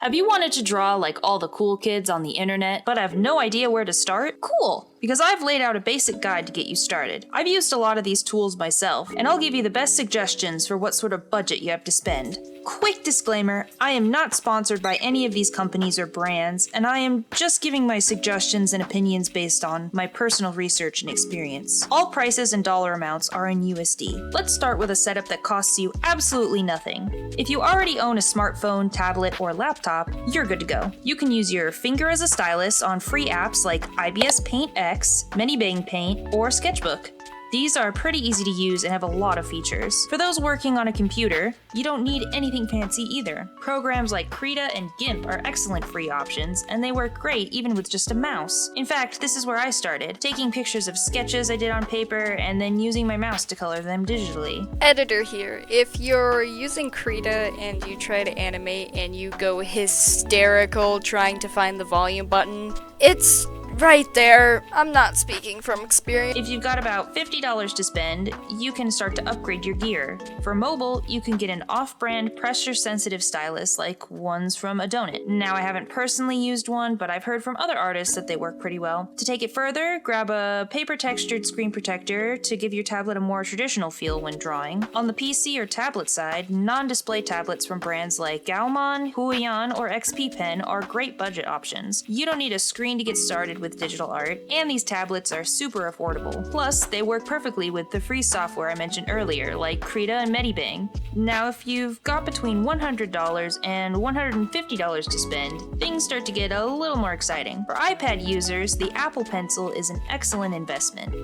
Have you wanted to draw like all the cool kids on the internet, but have no idea where to start? Cool! Because I've laid out a basic guide to get you started. I've used a lot of these tools myself, and I'll give you the best suggestions for what sort of budget you have to spend. Quick disclaimer, I am not sponsored by any of these companies or brands, and I am just giving my suggestions and opinions based on my personal research and experience. All prices and dollar amounts are in USD. Let's start with a setup that costs you absolutely nothing. If you already own a smartphone, tablet, or laptop, you're good to go. You can use your finger as a stylus on free apps like IBS Paint X, Many Paint, or Sketchbook. These are pretty easy to use and have a lot of features. For those working on a computer, you don't need anything fancy either. Programs like Krita and GIMP are excellent free options, and they work great even with just a mouse. In fact, this is where I started, taking pictures of sketches I did on paper and then using my mouse to color them digitally. Editor here. If you're using Krita and you try to animate and you go hysterical trying to find the volume button, it's right there. I'm not speaking from experience. If you've got about $50 to spend, you can start to upgrade your gear. For mobile, you can get an off-brand pressure-sensitive stylus like ones from Adobe. Now, I haven't personally used one, but I've heard from other artists that they work pretty well. To take it further, grab a paper-textured screen protector to give your tablet a more traditional feel when drawing. On the PC or tablet side, non-display tablets from brands like Gaomon, Huion, or XP Pen are great budget options. You don't need a screen to get started with digital art, and these tablets are super affordable. Plus, they work perfectly with the free software I mentioned earlier, like Krita and Medibang. Now, if you've got between $100 and $150 to spend, things start to get a little more exciting. For iPad users, the Apple Pencil is an excellent investment.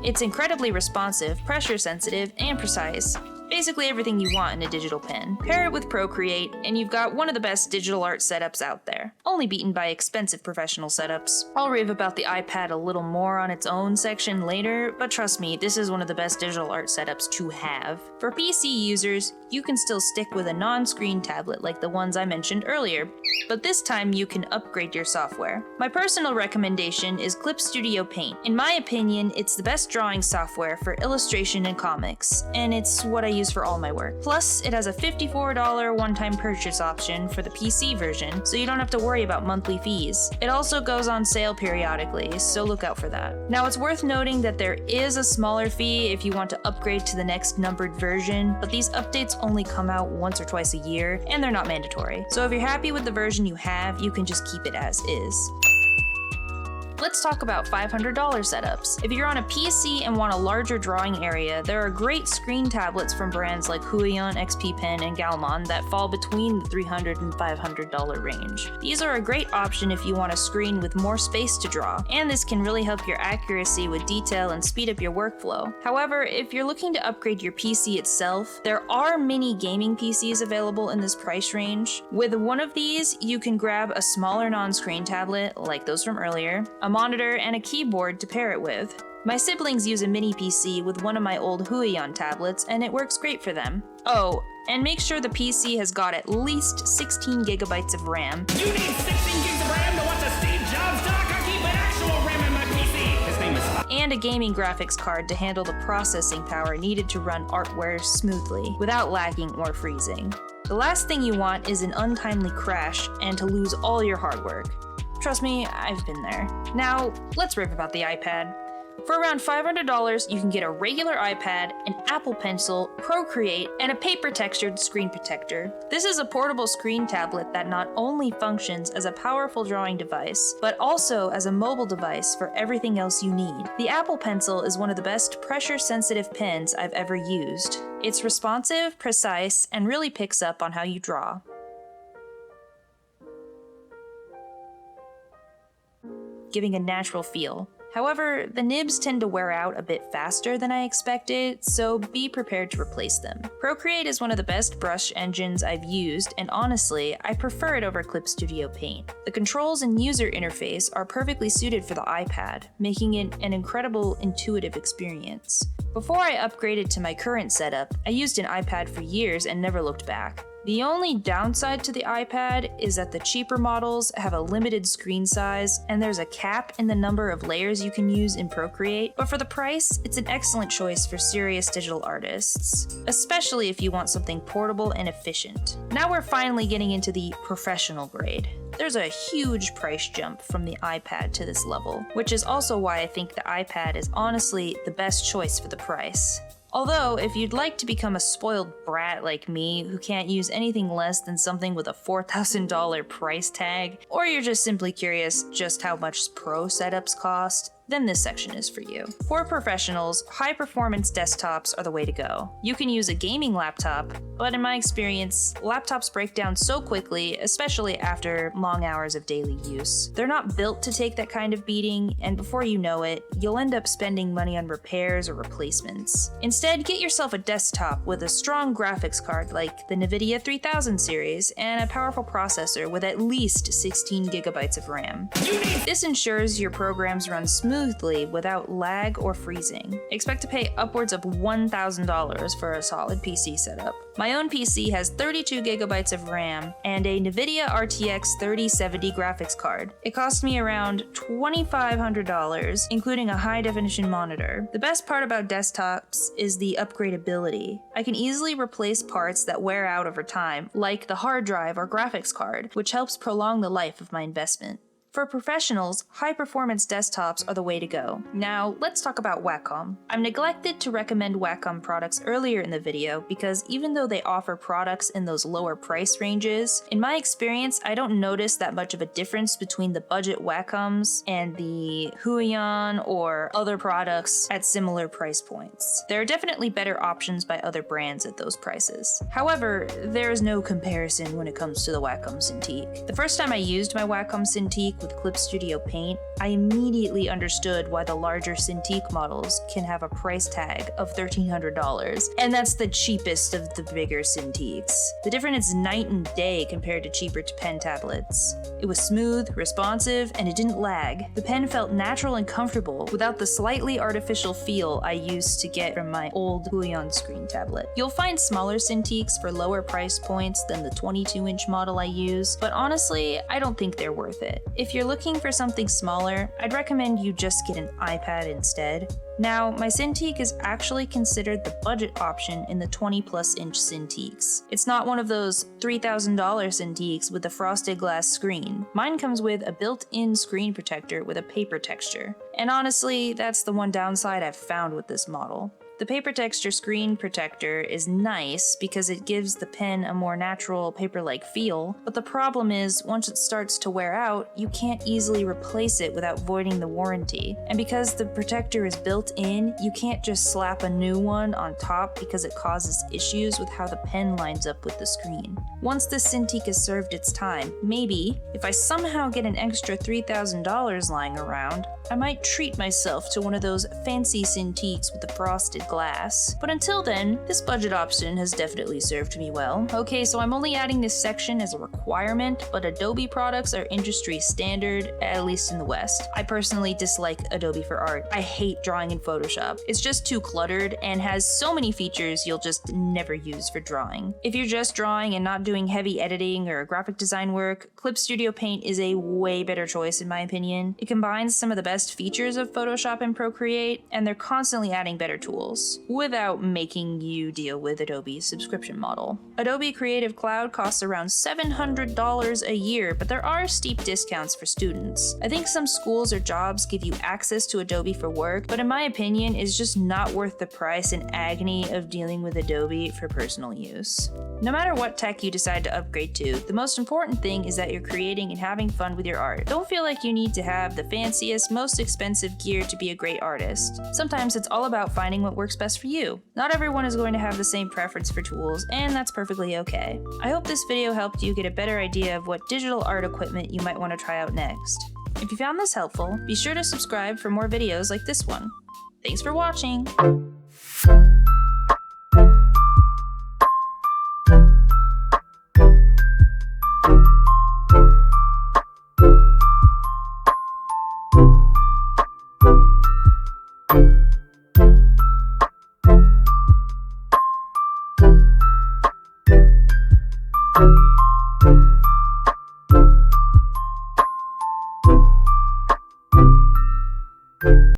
It's incredibly responsive, pressure sensitive, and precise. Basically everything you want in a digital pen. Pair it with Procreate, and you've got one of the best digital art setups out there, only beaten by expensive professional setups. I'll rave about the iPad a little more on its own section later, but trust me, this is one of the best digital art setups to have. For PC users, you can still stick with a non-screen tablet like the ones I mentioned earlier, but this time you can upgrade your software. My personal recommendation is Clip Studio Paint. In my opinion, it's the best drawing software for illustration and comics, and it's what I use for all my work. Plus, it has a $54 one-time purchase option for the PC version, so you don't have to worry about monthly fees. It also goes on sale periodically, so look out for that. Now, it's worth noting that there is a smaller fee if you want to upgrade to the next numbered version, but these updates only come out once or twice a year, and they're not mandatory. So if you're happy with the version you have, you can just keep it as is. Let's talk about $500 setups. If you're on a PC and want a larger drawing area, there are great screen tablets from brands like Huion, XP Pen, and Gaomon that fall between the $300 and $500 range. These are a great option if you want a screen with more space to draw, and this can really help your accuracy with detail and speed up your workflow. However, if you're looking to upgrade your PC itself, there are mini gaming PCs available in this price range. With one of these, you can grab a smaller non-screen tablet, like those from earlier, a monitor, and a keyboard to pair it with. My siblings use a mini PC with one of my old Huion tablets, and it works great for them. Oh, and make sure the PC has got at least 16 gigabytes of RAM. You need 16 gigs of RAM to watch a Steve Jobs doc? I keep an actual RAM in my PC. His name is... And a gaming graphics card to handle the processing power needed to run artware smoothly, without lagging or freezing. The last thing you want is an untimely crash and to lose all your hard work. Trust me, I've been there. Now, let's rip about the iPad. For around $500, you can get a regular iPad, an Apple Pencil, Procreate, and a paper-textured screen protector. This is a portable screen tablet that not only functions as a powerful drawing device, but also as a mobile device for everything else you need. The Apple Pencil is one of the best pressure-sensitive pens I've ever used. It's responsive, precise, and really picks up on how you draw. Giving a natural feel. However, the nibs tend to wear out a bit faster than I expected, so be prepared to replace them. Procreate is one of the best brush engines I've used, and honestly, I prefer it over Clip Studio Paint. The controls and user interface are perfectly suited for the iPad, making it an incredible intuitive experience. Before I upgraded to my current setup, I used an iPad for years and never looked back. The only downside to the iPad is that the cheaper models have a limited screen size and there's a cap in the number of layers you can use in Procreate, but for the price, it's an excellent choice for serious digital artists, especially if you want something portable and efficient. Now we're finally getting into the professional grade. There's a huge price jump from the iPad to this level, which is also why I think the iPad is honestly the best choice for the price. Although, if you'd like to become a spoiled brat like me who can't use anything less than something with a $4,000 price tag, or you're just simply curious just how much pro setups cost, then this section is for you. For professionals, high-performance desktops are the way to go. You can use a gaming laptop, but in my experience, laptops break down so quickly, especially after long hours of daily use. They're not built to take that kind of beating, and before you know it, you'll end up spending money on repairs or replacements. Instead, get yourself a desktop with a strong graphics card like the NVIDIA 3000 series and a powerful processor with at least 16 gigabytes of RAM. This ensures your programs run smoothly without lag or freezing. Expect to pay upwards of $1,000 for a solid PC setup. My own PC has 32 gigabytes of RAM and a NVIDIA RTX 3070 graphics card. It cost me around $2,500, including a high-definition monitor. The best part about desktops is the upgradability. I can easily replace parts that wear out over time, like the hard drive or graphics card, which helps prolong the life of my investment. For professionals, high-performance desktops are the way to go. Now, let's talk about Wacom. I've neglected to recommend Wacom products earlier in the video because even though they offer products in those lower price ranges, in my experience, I don't notice that much of a difference between the budget Wacoms and the Huion or other products at similar price points. There are definitely better options by other brands at those prices. However, there is no comparison when it comes to the Wacom Cintiq. The first time I used my Wacom Cintiq with Clip Studio Paint, I immediately understood why the larger Cintiq models can have a price tag of $1,300, and that's the cheapest of the bigger Cintiqs. The difference is night and day compared to cheaper pen tablets. It was smooth, responsive, and it didn't lag. The pen felt natural and comfortable without the slightly artificial feel I used to get from my old Huion screen tablet. You'll find smaller Cintiqs for lower price points than the 22-inch model I use, but honestly, I don't think they're worth it. If you're looking for something smaller, I'd recommend you just get an iPad instead. Now, my Cintiq is actually considered the budget option in the 20+ inch Cintiqs. It's not one of those $3,000 Cintiqs with a frosted glass screen. Mine comes with a built-in screen protector with a paper texture. And honestly, that's the one downside I've found with this model. The paper texture screen protector is nice because it gives the pen a more natural paper-like feel, but the problem is once it starts to wear out, you can't easily replace it without voiding the warranty. And because the protector is built in, you can't just slap a new one on top because it causes issues with how the pen lines up with the screen. Once the Cintiq has served its time, maybe, if I somehow get an extra $3,000 lying around, I might treat myself to one of those fancy Cintiqs with the frosted glass. But until then, this budget option has definitely served me well. Okay, so I'm only adding this section as a requirement, but Adobe products are industry standard, at least in the West. I personally dislike Adobe for art. I hate drawing in Photoshop. It's just too cluttered and has so many features you'll just never use for drawing. If you're just drawing and not doing heavy editing or graphic design work, Clip Studio Paint is a way better choice in my opinion. It combines some of the best features of Photoshop and Procreate, and they're constantly adding better tools, without making you deal with Adobe's subscription model. Adobe Creative Cloud costs around $700 a year, but there are steep discounts for students. I think some schools or jobs give you access to Adobe for work, but in my opinion, it's just not worth the price and agony of dealing with Adobe for personal use. No matter what tech you decide to upgrade to, the most important thing is that you're creating and having fun with your art. Don't feel like you need to have the fanciest, most expensive gear to be a great artist. Sometimes it's all about finding what works best for you. Not everyone is going to have the same preference for tools, and that's perfectly okay. I hope this video helped you get a better idea of what digital art equipment you might want to try out next. If you found this helpful, be sure to subscribe for more videos like this one. Thanks for watching! Bye.